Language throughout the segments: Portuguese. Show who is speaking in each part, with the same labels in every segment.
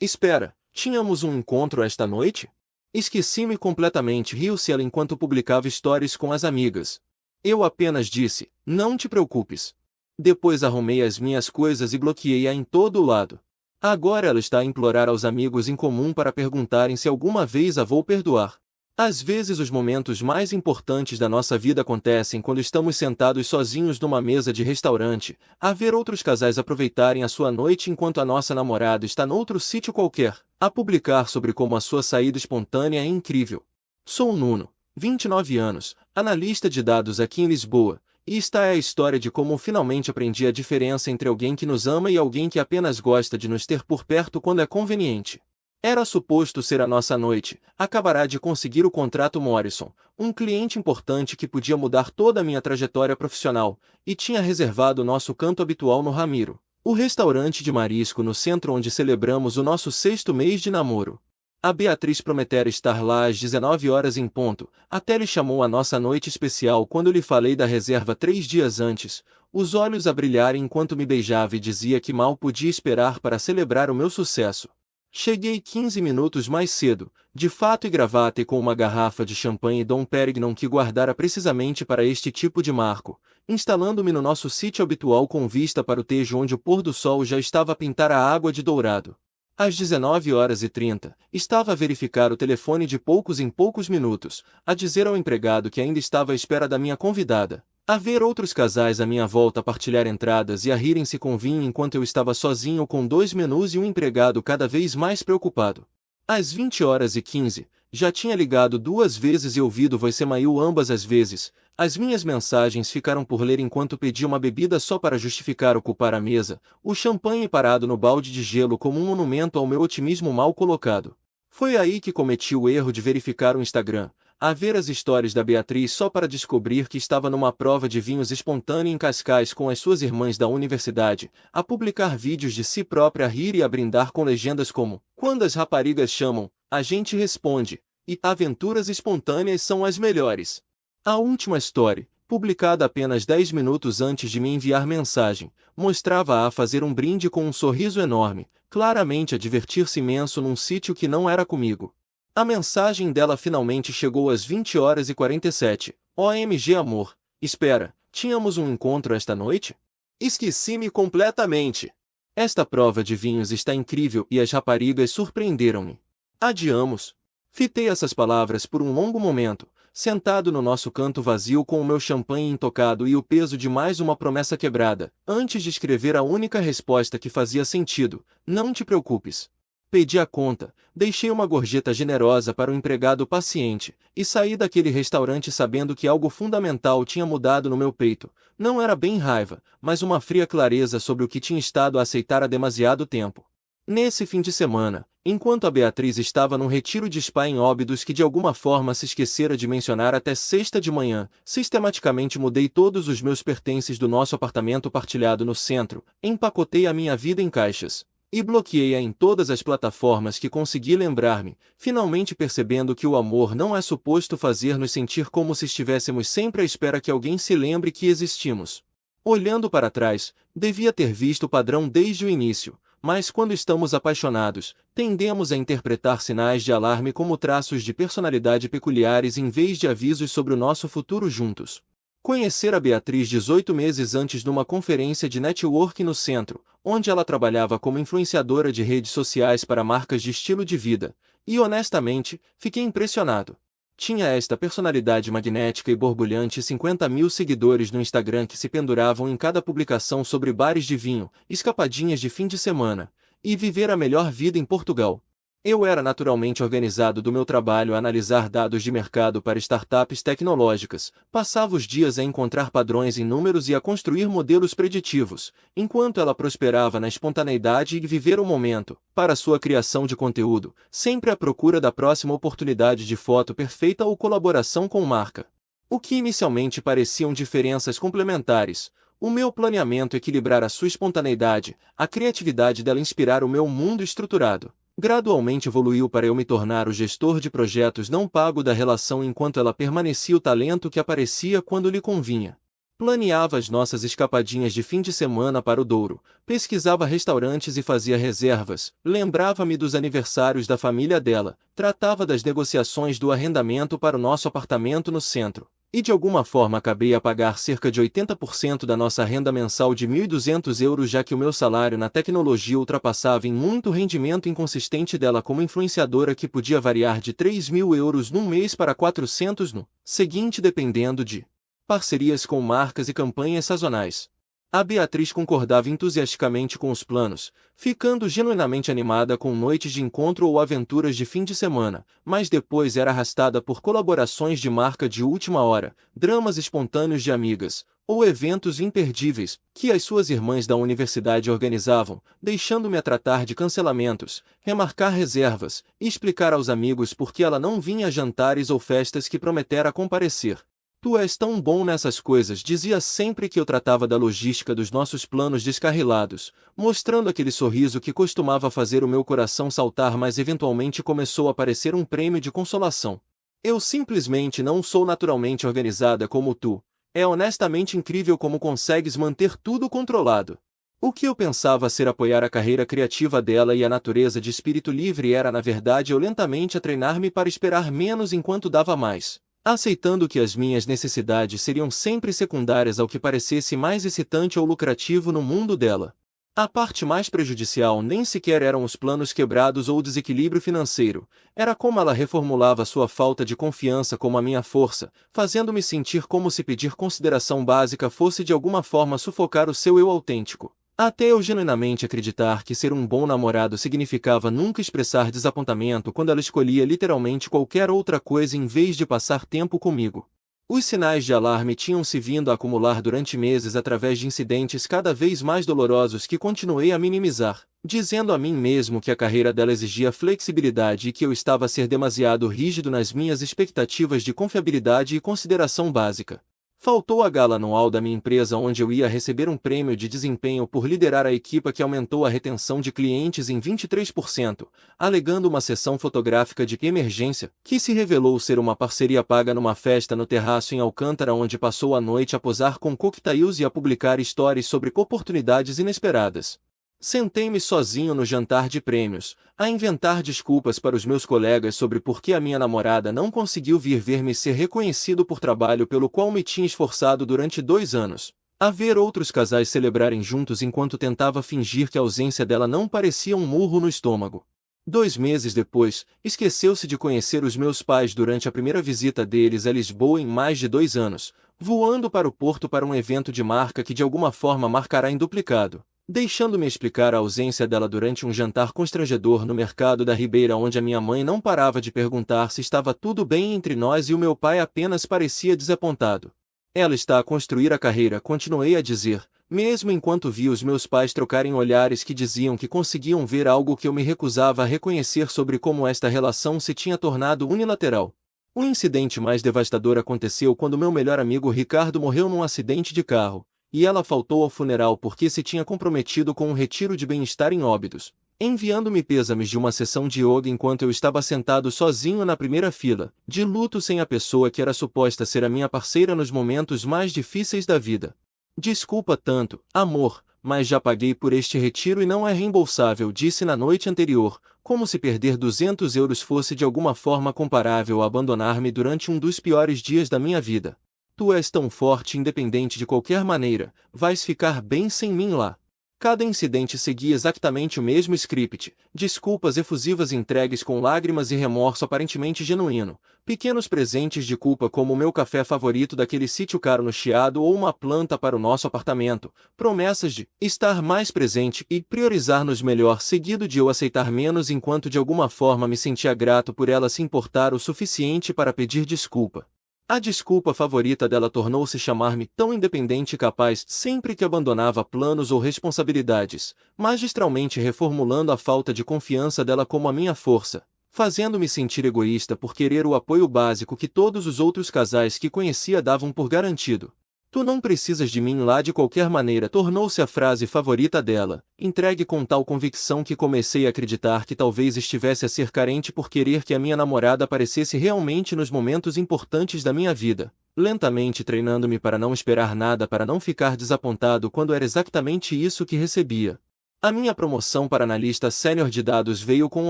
Speaker 1: Espera, tínhamos um encontro esta noite? Esqueci-me completamente, riu-se ela enquanto publicava stories com as amigas. Eu apenas disse, não te preocupes. Depois arrumei as minhas coisas e bloqueei-a em todo o lado. Agora ela está a implorar aos amigos em comum para perguntarem se alguma vez a vou perdoar. Às vezes os momentos mais importantes da nossa vida acontecem quando estamos sentados sozinhos numa mesa de restaurante, a ver outros casais aproveitarem a sua noite enquanto a nossa namorada está noutro sítio qualquer, a publicar sobre como a sua saída espontânea é incrível. Sou o Nuno, 29 anos, analista de dados aqui em Lisboa, e esta é a história de como finalmente aprendi a diferença entre alguém que nos ama e alguém que apenas gosta de nos ter por perto quando é conveniente. Era suposto ser a nossa noite, acabará de conseguir o contrato Morrison, um cliente importante que podia mudar toda a minha trajetória profissional, e tinha reservado o nosso canto habitual no Ramiro, o restaurante de marisco no centro onde celebramos o nosso 6º mês de namoro. A Beatriz prometera estar lá às 19 horas em ponto, até lhe chamou a nossa noite especial quando lhe falei da reserva 3 dias antes, os olhos a brilharem enquanto me beijava e dizia que mal podia esperar para celebrar o meu sucesso. Cheguei 15 minutos mais cedo, de fato e gravata e com uma garrafa de champanhe Dom Perignon que guardara precisamente para este tipo de marco, instalando-me no nosso sítio habitual com vista para o Tejo onde o pôr do sol já estava a pintar a água de dourado. Às 19h30, estava a verificar o telefone de poucos em poucos minutos, a dizer ao empregado que ainda estava à espera da minha convidada. A ver outros casais à minha volta partilhar entradas e a rirem-se com vinho enquanto eu estava sozinho com 2 menus e um empregado cada vez mais preocupado. Às 20h15, já tinha ligado 2 vezes e ouvido voicemail ambas as vezes. As minhas mensagens ficaram por ler enquanto pedi uma bebida só para justificar ocupar a mesa, o champanhe parado no balde de gelo como um monumento ao meu otimismo mal colocado. Foi aí que cometi o erro de verificar o Instagram, a ver as histórias da Beatriz só para descobrir que estava numa prova de vinhos espontânea em Cascais com as suas irmãs da universidade, a publicar vídeos de si própria a rir e a brindar com legendas como "Quando as raparigas chamam, a gente responde", e "Aventuras espontâneas são as melhores". A última story, publicada apenas 10 minutos antes de me enviar mensagem, mostrava-a a fazer um brinde com um sorriso enorme, claramente a divertir-se imenso num sítio que não era comigo. A mensagem dela finalmente chegou às 20h47. OMG amor, espera, tínhamos um encontro esta noite? Esqueci-me completamente. Esta prova de vinhos está incrível e as raparigas surpreenderam-me. Adiamos. Fitei essas palavras por um longo momento, sentado no nosso canto vazio com o meu champanhe intocado e o peso de mais uma promessa quebrada, antes de escrever a única resposta que fazia sentido: não te preocupes. Pedi a conta, deixei uma gorjeta generosa para o empregado paciente, e saí daquele restaurante sabendo que algo fundamental tinha mudado no meu peito. Não era bem raiva, mas uma fria clareza sobre o que tinha estado a aceitar há demasiado tempo. Nesse fim de semana, enquanto a Beatriz estava num retiro de spa em Óbidos que de alguma forma se esquecera de mencionar até sexta de manhã, sistematicamente mudei todos os meus pertences do nosso apartamento partilhado no centro, empacotei a minha vida em caixas e bloqueei-a em todas as plataformas que consegui lembrar-me, finalmente percebendo que o amor não é suposto fazer-nos sentir como se estivéssemos sempre à espera que alguém se lembre que existimos. Olhando para trás, devia ter visto o padrão desde o início, mas quando estamos apaixonados, tendemos a interpretar sinais de alarme como traços de personalidade peculiares em vez de avisos sobre o nosso futuro juntos. Conhecer a Beatriz 18 meses antes numa conferência de network no centro, onde ela trabalhava como influenciadora de redes sociais para marcas de estilo de vida, e honestamente, fiquei impressionado. Tinha esta personalidade magnética e borbulhante e 50.000 seguidores no Instagram que se penduravam em cada publicação sobre bares de vinho, escapadinhas de fim de semana, e viver a melhor vida em Portugal. Eu era naturalmente organizado do meu trabalho a analisar dados de mercado para startups tecnológicas, passava os dias a encontrar padrões em números e a construir modelos preditivos, enquanto ela prosperava na espontaneidade e viver o momento, para sua criação de conteúdo, sempre à procura da próxima oportunidade de foto perfeita ou colaboração com marca. O que inicialmente pareciam diferenças complementares, o meu planeamento equilibrar a sua espontaneidade, a criatividade dela inspirar o meu mundo estruturado. Gradualmente evoluiu para eu me tornar o gestor de projetos não pago da relação enquanto ela permanecia o talento que aparecia quando lhe convinha. Planeava as nossas escapadinhas de fim de semana para o Douro, pesquisava restaurantes e fazia reservas, lembrava-me dos aniversários da família dela, tratava das negociações do arrendamento para o nosso apartamento no centro. E de alguma forma acabei a pagar cerca de 80% da nossa renda mensal de 1.200 euros, já que o meu salário na tecnologia ultrapassava em muito o rendimento inconsistente dela como influenciadora, que podia variar de 3.000 euros num mês para 400 no seguinte, dependendo de parcerias com marcas e campanhas sazonais. A Beatriz concordava entusiasticamente com os planos, ficando genuinamente animada com noites de encontro ou aventuras de fim de semana, mas depois era arrastada por colaborações de marca de última hora, dramas espontâneos de amigas, ou eventos imperdíveis, que as suas irmãs da universidade organizavam, deixando-me a tratar de cancelamentos, remarcar reservas, e explicar aos amigos por que ela não vinha a jantares ou festas que prometera comparecer. Tu és tão bom nessas coisas, dizia sempre que eu tratava da logística dos nossos planos descarrilados, mostrando aquele sorriso que costumava fazer o meu coração saltar, mas eventualmente começou a parecer um prêmio de consolação. Eu simplesmente não sou naturalmente organizada como tu. É honestamente incrível como consegues manter tudo controlado. O que eu pensava ser apoiar a carreira criativa dela e a natureza de espírito livre era, na verdade, eu lentamente a treinar-me para esperar menos enquanto dava mais, aceitando que as minhas necessidades seriam sempre secundárias ao que parecesse mais excitante ou lucrativo no mundo dela. A parte mais prejudicial nem sequer eram os planos quebrados ou o desequilíbrio financeiro, era como ela reformulava sua falta de confiança como a minha força, fazendo-me sentir como se pedir consideração básica fosse de alguma forma sufocar o seu eu autêntico. Até eu genuinamente acreditar que ser um bom namorado significava nunca expressar desapontamento quando ela escolhia literalmente qualquer outra coisa em vez de passar tempo comigo. Os sinais de alarme tinham se vindo a acumular durante meses através de incidentes cada vez mais dolorosos que continuei a minimizar, dizendo a mim mesmo que a carreira dela exigia flexibilidade e que eu estava a ser demasiado rígido nas minhas expectativas de confiabilidade e consideração básica. Faltou a gala anual da minha empresa, onde eu ia receber um prêmio de desempenho por liderar a equipa, que aumentou a retenção de clientes em 23%, alegando uma sessão fotográfica de emergência, que se revelou ser uma parceria paga numa festa no terraço em Alcântara, onde passou a noite a posar com coquetéis e a publicar stories sobre oportunidades inesperadas. Sentei-me sozinho no jantar de prêmios, a inventar desculpas para os meus colegas sobre por que a minha namorada não conseguiu vir ver-me ser reconhecido por trabalho pelo qual me tinha esforçado durante 2 anos. A ver outros casais celebrarem juntos enquanto tentava fingir que a ausência dela não parecia um murro no estômago. 2 meses depois, esqueceu-se de conhecer os meus pais durante a primeira visita deles a Lisboa em mais de 2 anos, voando para o Porto para um evento de marca que de alguma forma marcará em duplicado, deixando-me explicar a ausência dela durante um jantar constrangedor no mercado da Ribeira, onde a minha mãe não parava de perguntar se estava tudo bem entre nós e o meu pai apenas parecia desapontado. Ela está a construir a carreira, continuei a dizer, mesmo enquanto vi os meus pais trocarem olhares que diziam que conseguiam ver algo que eu me recusava a reconhecer sobre como esta relação se tinha tornado unilateral. O incidente mais devastador aconteceu quando meu melhor amigo Ricardo morreu num acidente de carro, e ela faltou ao funeral porque se tinha comprometido com um retiro de bem-estar em Óbidos, enviando-me pêsames de uma sessão de yoga enquanto eu estava sentado sozinho na primeira fila, de luto sem a pessoa que era suposta ser a minha parceira nos momentos mais difíceis da vida. Desculpa tanto, amor, mas já paguei por este retiro e não é reembolsável, disse na noite anterior, como se perder 200 euros fosse de alguma forma comparável a abandonar-me durante um dos piores dias da minha vida. Tu és tão forte e independente de qualquer maneira, vais ficar bem sem mim lá. Cada incidente seguia exatamente o mesmo script, desculpas efusivas entregues com lágrimas e remorso aparentemente genuíno, pequenos presentes de culpa como o meu café favorito daquele sítio caro no Chiado ou uma planta para o nosso apartamento, promessas de estar mais presente e priorizar-nos melhor, seguido de eu aceitar menos enquanto de alguma forma me sentia grato por ela se importar o suficiente para pedir desculpa. A desculpa favorita dela tornou-se chamar-me tão independente e capaz sempre que abandonava planos ou responsabilidades, magistralmente reformulando a falta de confiança dela como a minha força, fazendo-me sentir egoísta por querer o apoio básico que todos os outros casais que conhecia davam por garantido. Tu não precisas de mim lá de qualquer maneira, tornou-se a frase favorita dela, entregue com tal convicção que comecei a acreditar que talvez estivesse a ser carente por querer que a minha namorada aparecesse realmente nos momentos importantes da minha vida. lentamente treinando-me para não esperar nada, para não ficar desapontado quando era exatamente isso que recebia. A minha promoção para analista sênior de dados veio com um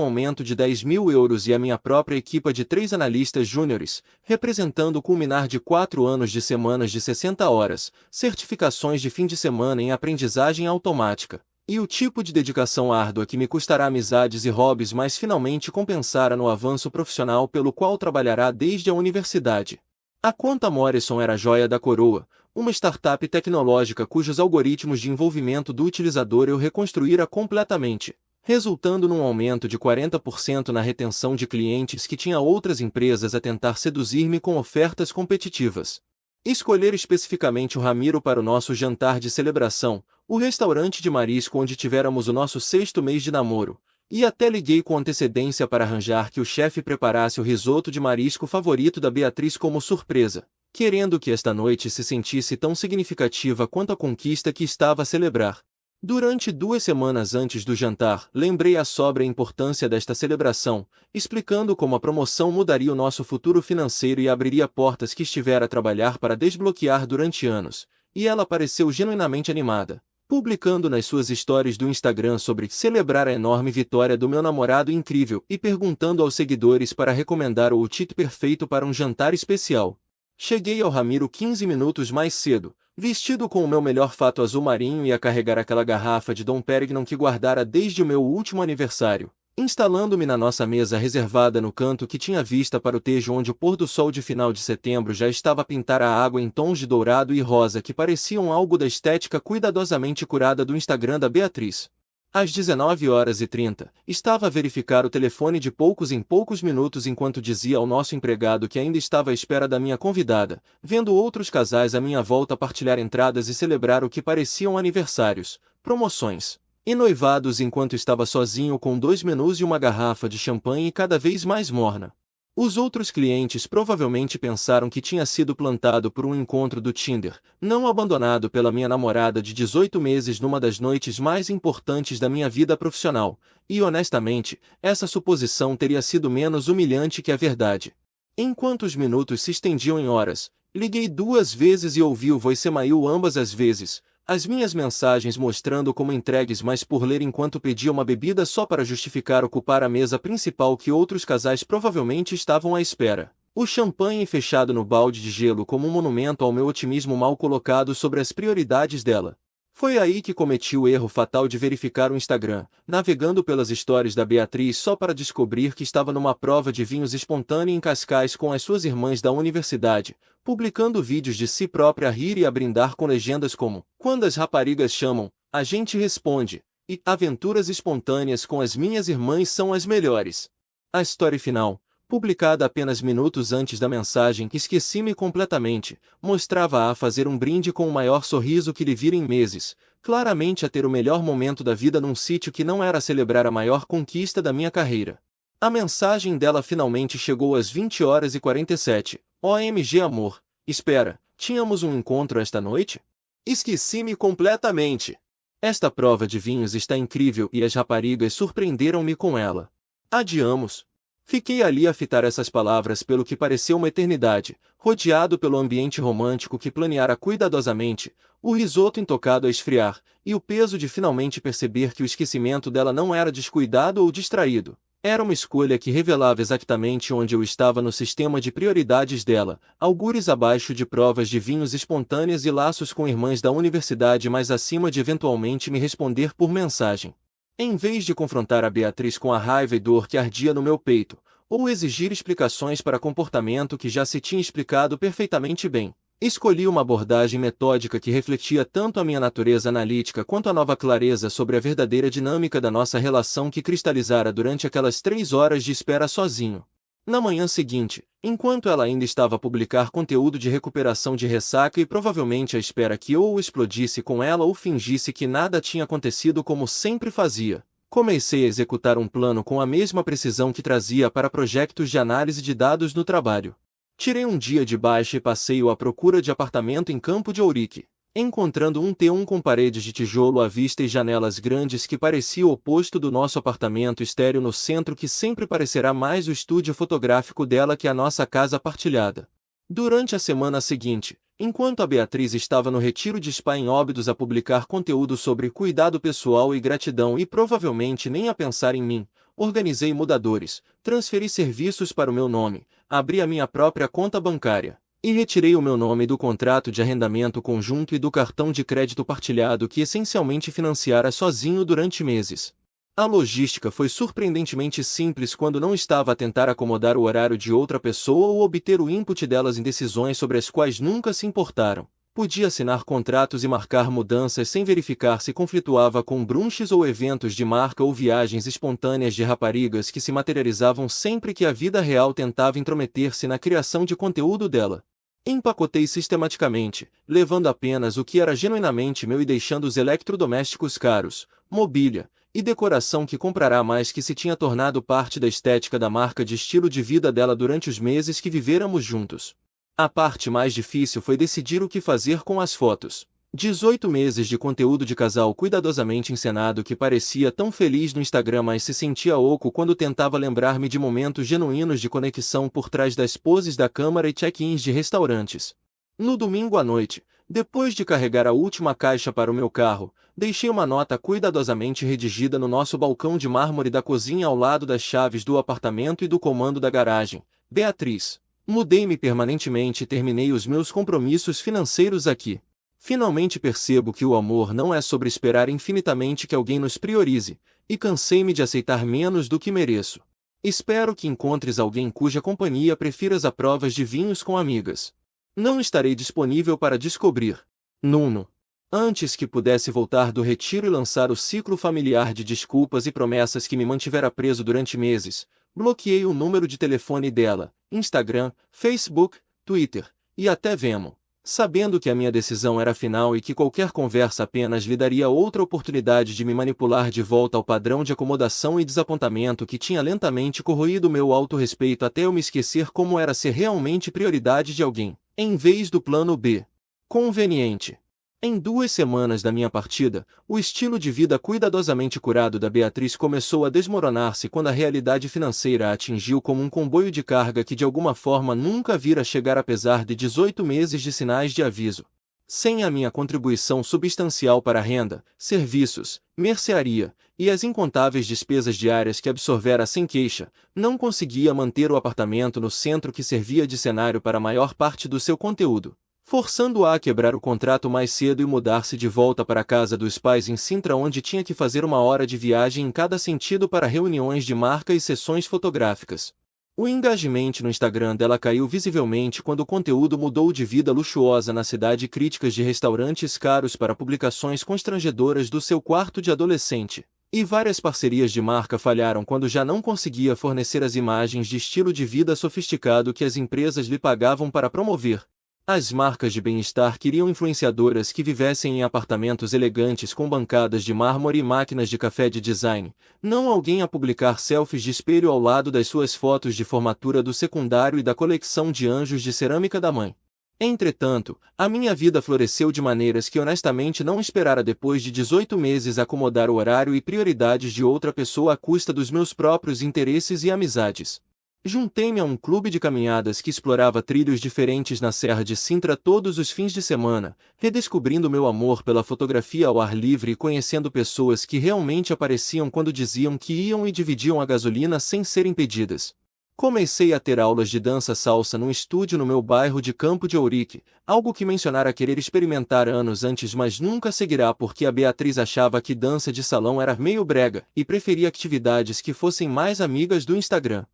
Speaker 1: aumento de 10.000 € e a minha própria equipa de 3 analistas júniores, representando o culminar de 4 anos de semanas de 60 horas, certificações de fim de semana em aprendizagem automática, e o tipo de dedicação árdua que me custará amizades e hobbies, mas finalmente compensará no avanço profissional pelo qual trabalhará desde a universidade. A conta Morrison era a joia da coroa, uma startup tecnológica cujos algoritmos de envolvimento do utilizador eu reconstruíra completamente, resultando num aumento de 40% na retenção de clientes que tinha outras empresas a tentar seduzir-me com ofertas competitivas. Escolher especificamente o Ramiro para o nosso jantar de celebração, o restaurante de marisco onde tivéramos o nosso 6º mês de namoro, e até liguei com antecedência para arranjar que o chefe preparasse o risoto de marisco favorito da Beatriz como surpresa, querendo que esta noite se sentisse tão significativa quanto a conquista que estava a celebrar. Durante 2 semanas antes do jantar, lembrei a sobra a importância desta celebração, explicando como a promoção mudaria o nosso futuro financeiro e abriria portas que estivera a trabalhar para desbloquear durante anos, e ela pareceu genuinamente animada, publicando nas suas stories do Instagram sobre celebrar a enorme vitória do meu namorado incrível e perguntando aos seguidores para recomendar o título perfeito para um jantar especial. Cheguei ao Ramiro 15 minutos mais cedo, vestido com o meu melhor fato azul marinho e a carregar aquela garrafa de Dom Perignon que guardara desde o meu último aniversário, instalando-me na nossa mesa reservada no canto que tinha vista para o Tejo, onde o pôr do sol de final de setembro já estava a pintar a água em tons de dourado e rosa que pareciam algo da estética cuidadosamente curada do Instagram da Beatriz. Às 19h30, estava a verificar o telefone de poucos em poucos minutos enquanto dizia ao nosso empregado que ainda estava à espera da minha convidada, vendo outros casais à minha volta partilhar entradas e celebrar o que pareciam aniversários, promoções e noivados, enquanto estava sozinho com 2 menus e uma garrafa de champanhe cada vez mais morna. Os outros clientes provavelmente pensaram que tinha sido plantado por um encontro do Tinder, não abandonado pela minha namorada de 18 meses numa das noites mais importantes da minha vida profissional, e honestamente, essa suposição teria sido menos humilhante que a verdade. Enquanto os minutos se estendiam em horas, liguei 2 vezes e ouvi o voicemail ambas as vezes, as minhas mensagens mostrando como entregues, mas por ler enquanto pedia uma bebida só para justificar ocupar a mesa principal que outros casais provavelmente estavam à espera. O champanhe fechado no balde de gelo como um monumento ao meu otimismo mal colocado sobre as prioridades dela. Foi aí que cometi o erro fatal de verificar o Instagram, navegando pelas stories da Beatriz só para descobrir que estava numa prova de vinhos espontânea em Cascais com as suas irmãs da universidade, publicando vídeos de si própria a rir e a brindar com legendas como "Quando as raparigas chamam, a gente responde", e "Aventuras espontâneas com as minhas irmãs são as melhores". A story final, publicada apenas minutos antes da mensagem que esqueci-me completamente, mostrava-a a fazer um brinde com o maior sorriso que lhe vira em meses, claramente a ter o melhor momento da vida num sítio que não era celebrar a maior conquista da minha carreira. A mensagem dela finalmente chegou às 20h47. OMG amor, espera, tínhamos um encontro esta noite? Esqueci-me completamente. Esta prova de vinhos está incrível e as raparigas surpreenderam-me com ela. Adiamos. Fiquei ali a fitar essas palavras pelo que pareceu uma eternidade, rodeado pelo ambiente romântico que planeara cuidadosamente, o risoto intocado a esfriar, e o peso de finalmente perceber que o esquecimento dela não era descuidado ou distraído. Era uma escolha que revelava exatamente onde eu estava no sistema de prioridades dela, algures abaixo de provas de vinhos espontâneas e laços com irmãs da universidade, mas acima de eventualmente me responder por mensagem. Em vez de confrontar a Beatriz com a raiva e dor que ardia no meu peito, ou exigir explicações para comportamento que já se tinha explicado perfeitamente bem, escolhi uma abordagem metódica que refletia tanto a minha natureza analítica quanto a nova clareza sobre a verdadeira dinâmica da nossa relação que cristalizara durante aquelas 3 horas de espera sozinho. Na manhã seguinte, enquanto ela ainda estava a publicar conteúdo de recuperação de ressaca e provavelmente à espera que eu ou explodisse com ela ou fingisse que nada tinha acontecido como sempre fazia, comecei a executar um plano com a mesma precisão que trazia para projetos de análise de dados no trabalho. Tirei um dia de baixa e passei-o à procura de apartamento em Campo de Ourique, encontrando um T1 com paredes de tijolo à vista e janelas grandes que parecia o oposto do nosso apartamento estéril no centro, que sempre parecerá mais o estúdio fotográfico dela que a nossa casa partilhada. Durante a semana seguinte, enquanto a Beatriz estava no retiro de spa em Óbidos a publicar conteúdo sobre cuidado pessoal e gratidão e provavelmente nem a pensar em mim, organizei mudadores, transferi serviços para o meu nome, abri a minha própria conta bancária e retirei o meu nome do contrato de arrendamento conjunto e do cartão de crédito partilhado que essencialmente financiara sozinho durante meses. A logística foi surpreendentemente simples quando não estava a tentar acomodar o horário de outra pessoa ou obter o input delas em decisões sobre as quais nunca se importaram. Podia assinar contratos e marcar mudanças sem verificar se conflituava com brunches ou eventos de marca ou viagens espontâneas de raparigas que se materializavam sempre que a vida real tentava intrometer-se na criação de conteúdo dela. Empacotei sistematicamente, levando apenas o que era genuinamente meu e deixando os eletrodomésticos caros, mobília e decoração que comprará mais que se tinha tornado parte da estética da marca de estilo de vida dela durante os meses que vivêramos juntos. A parte mais difícil foi decidir o que fazer com as fotos. 18 meses de conteúdo de casal cuidadosamente encenado que parecia tão feliz no Instagram, mas se sentia oco quando tentava lembrar-me de momentos genuínos de conexão por trás das poses da câmara e check-ins de restaurantes. No domingo à noite, depois de carregar a última caixa para o meu carro, deixei uma nota cuidadosamente redigida no nosso balcão de mármore da cozinha ao lado das chaves do apartamento e do comando da garagem. Beatriz. Mudei-me permanentemente e terminei os meus compromissos financeiros aqui. Finalmente percebo que o amor não é sobre esperar infinitamente que alguém nos priorize, e cansei-me de aceitar menos do que mereço. Espero que encontres alguém cuja companhia prefiras a provas de vinhos com amigas. Não estarei disponível para descobrir. Nuno. Antes que pudesse voltar do retiro e lançar o ciclo familiar de desculpas e promessas que me mantivera preso durante meses, bloqueei o número de telefone dela, Instagram, Facebook, Twitter e até Venmo. Sabendo que a minha decisão era final e que qualquer conversa apenas lhe daria outra oportunidade de me manipular de volta ao padrão de acomodação e desapontamento que tinha lentamente corroído meu autorrespeito até eu me esquecer como era ser realmente prioridade de alguém, em vez do plano B. Conveniente. Em 2 semanas da minha partida, o estilo de vida cuidadosamente curado da Beatriz começou a desmoronar-se quando a realidade financeira a atingiu como um comboio de carga que de alguma forma nunca vira chegar apesar de 18 meses de sinais de aviso. Sem a minha contribuição substancial para a renda, serviços, mercearia e as incontáveis despesas diárias que absorvera sem queixa, não conseguia manter o apartamento no centro que servia de cenário para a maior parte do seu conteúdo, forçando-a a quebrar o contrato mais cedo e mudar-se de volta para a casa dos pais em Sintra, onde tinha que fazer 1 hora de viagem em cada sentido para reuniões de marca e sessões fotográficas. O engagement no Instagram dela caiu visivelmente quando o conteúdo mudou de vida luxuosa na cidade e críticas de restaurantes caros para publicações constrangedoras do seu quarto de adolescente. E várias parcerias de marca falharam quando já não conseguia fornecer as imagens de estilo de vida sofisticado que as empresas lhe pagavam para promover. As marcas de bem-estar queriam influenciadoras que vivessem em apartamentos elegantes com bancadas de mármore e máquinas de café de design, não alguém a publicar selfies de espelho ao lado das suas fotos de formatura do secundário e da coleção de anjos de cerâmica da mãe. Entretanto, a minha vida floresceu de maneiras que honestamente não esperara depois de 18 meses acomodar o horário e prioridades de outra pessoa à custa dos meus próprios interesses e amizades. Juntei-me a um clube de caminhadas que explorava trilhos diferentes na Serra de Sintra todos os fins de semana, redescobrindo meu amor pela fotografia ao ar livre e conhecendo pessoas que realmente apareciam quando diziam que iam e dividiam a gasolina sem serem pedidas. Comecei a ter aulas de dança salsa num estúdio no meu bairro de Campo de Ourique, algo que mencionara querer experimentar anos antes, mas nunca seguirá porque a Beatriz achava que dança de salão era meio brega e preferia atividades que fossem mais amigas do Instagram.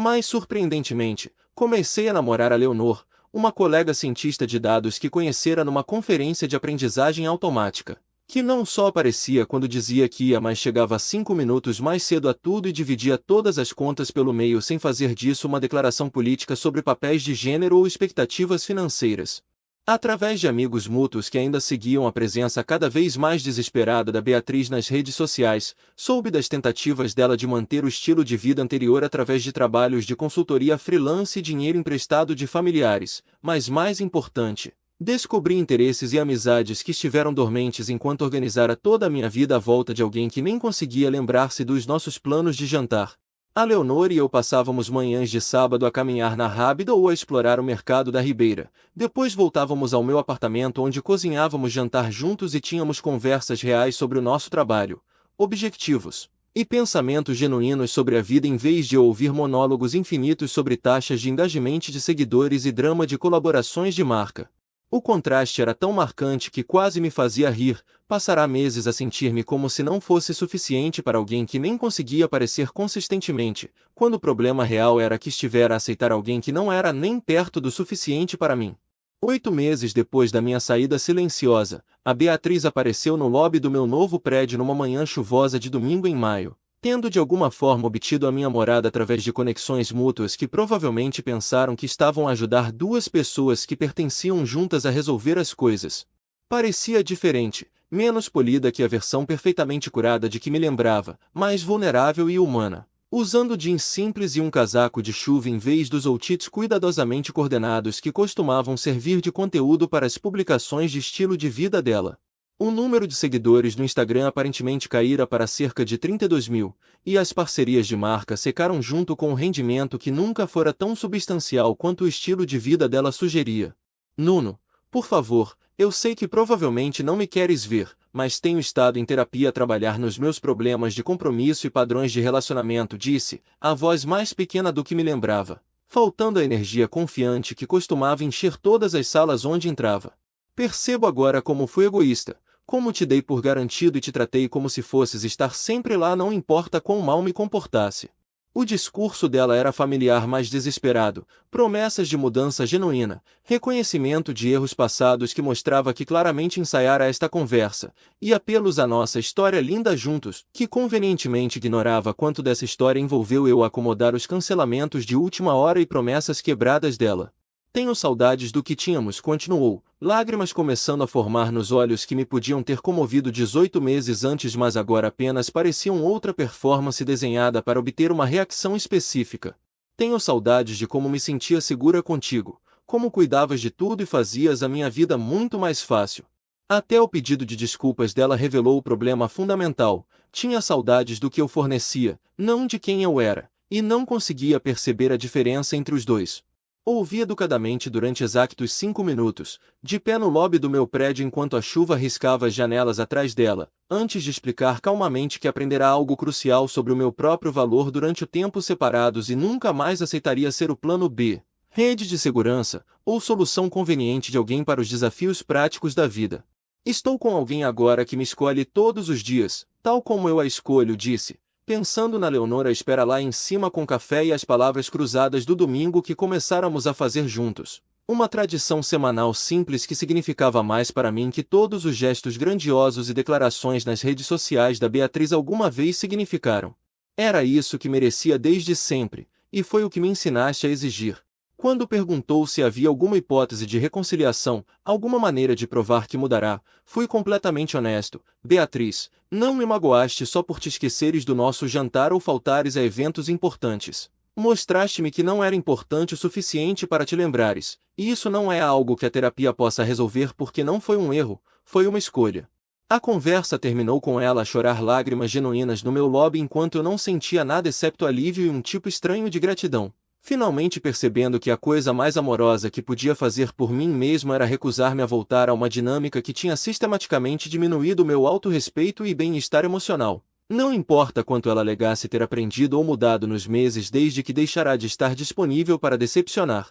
Speaker 1: Mas, surpreendentemente, comecei a namorar a Leonor, uma colega cientista de dados que conhecera numa conferência de aprendizagem automática, que não só aparecia quando dizia que ia, mas chegava 5 minutos mais cedo a tudo e dividia todas as contas pelo meio sem fazer disso uma declaração política sobre papéis de gênero ou expectativas financeiras. Através de amigos mútuos que ainda seguiam a presença cada vez mais desesperada da Beatriz nas redes sociais, soube das tentativas dela de manter o estilo de vida anterior através de trabalhos de consultoria freelance e dinheiro emprestado de familiares, mas mais importante, descobri interesses e amizades que estiveram dormentes enquanto organizara toda a minha vida à volta de alguém que nem conseguia lembrar-se dos nossos planos de jantar. A Leonor e eu passávamos manhãs de sábado a caminhar na Rábida ou a explorar o mercado da Ribeira. Depois voltávamos ao meu apartamento onde cozinhávamos jantar juntos e tínhamos conversas reais sobre o nosso trabalho, objetivos e pensamentos genuínos sobre a vida em vez de ouvir monólogos infinitos sobre taxas de engagement de seguidores e drama de colaborações de marca. O contraste era tão marcante que quase me fazia rir. Passará meses a sentir-me como se não fosse suficiente para alguém que nem conseguia aparecer consistentemente, quando o problema real era que estivera a aceitar alguém que não era nem perto do suficiente para mim. 8 meses depois da minha saída silenciosa, a Beatriz apareceu no lobby do meu novo prédio numa manhã chuvosa de domingo em maio, tendo de alguma forma obtido a minha morada através de conexões mútuas que provavelmente pensaram que estavam a ajudar duas pessoas que pertenciam juntas a resolver as coisas. Parecia diferente, menos polida que a versão perfeitamente curada de que me lembrava, mais vulnerável e humana. Usando jeans simples e um casaco de chuva em vez dos outfits cuidadosamente coordenados que costumavam servir de conteúdo para as publicações de estilo de vida dela. O número de seguidores no Instagram aparentemente caíra para cerca de 32 mil, e as parcerias de marca secaram junto com o rendimento que nunca fora tão substancial quanto o estilo de vida dela sugeria. Nuno, por favor, eu sei que provavelmente não me queres ver, mas tenho estado em terapia a trabalhar nos meus problemas de compromisso e padrões de relacionamento, disse, a voz mais pequena do que me lembrava, faltando a energia confiante que costumava encher todas as salas onde entrava. Percebo agora como fui egoísta, como te dei por garantido e te tratei como se fosses estar sempre lá, não importa quão mal me comportasse. O discurso dela era familiar, mas desesperado, promessas de mudança genuína, reconhecimento de erros passados que mostrava que claramente ensaiara esta conversa, e apelos à nossa história linda juntos, que convenientemente ignorava quanto dessa história envolveu eu acomodar os cancelamentos de última hora e promessas quebradas dela. Tenho saudades do que tínhamos, continuou, lágrimas começando a formar nos olhos que me podiam ter comovido 18 meses antes, mas agora apenas pareciam outra performance desenhada para obter uma reação específica. Tenho saudades de como me sentia segura contigo, como cuidavas de tudo e fazias a minha vida muito mais fácil. Até o pedido de desculpas dela revelou o problema fundamental. Tinha saudades do que eu fornecia, não de quem eu era, e não conseguia perceber a diferença entre os dois. Ouvi educadamente durante exatos 5 minutos, de pé no lobby do meu prédio enquanto a chuva riscava as janelas atrás dela, antes de explicar calmamente que aprenderá algo crucial sobre o meu próprio valor durante o tempo separados e nunca mais aceitaria ser o plano B, rede de segurança, ou solução conveniente de alguém para os desafios práticos da vida. Estou com alguém agora que me escolhe todos os dias, tal como eu a escolho, disse, pensando na Leonor à espera lá em cima com café e as palavras cruzadas do domingo que começáramos a fazer juntos. Uma tradição semanal simples que significava mais para mim que todos os gestos grandiosos e declarações nas redes sociais da Beatriz alguma vez significaram. Era isso que merecia desde sempre, e foi o que me ensinaste a exigir. Quando perguntou se havia alguma hipótese de reconciliação, alguma maneira de provar que mudará, fui completamente honesto. Beatriz, não me magoaste só por te esqueceres do nosso jantar ou faltares a eventos importantes. Mostraste-me que não era importante o suficiente para te lembrares, e isso não é algo que a terapia possa resolver porque não foi um erro, foi uma escolha. A conversa terminou com ela a chorar lágrimas genuínas no meu lobby enquanto eu não sentia nada excepto alívio e um tipo estranho de gratidão. Finalmente percebendo que a coisa mais amorosa que podia fazer por mim mesmo era recusar-me a voltar a uma dinâmica que tinha sistematicamente diminuído meu autorrespeito e bem-estar emocional. Não importa quanto ela alegasse ter aprendido ou mudado nos meses desde que deixará de estar disponível para decepcionar.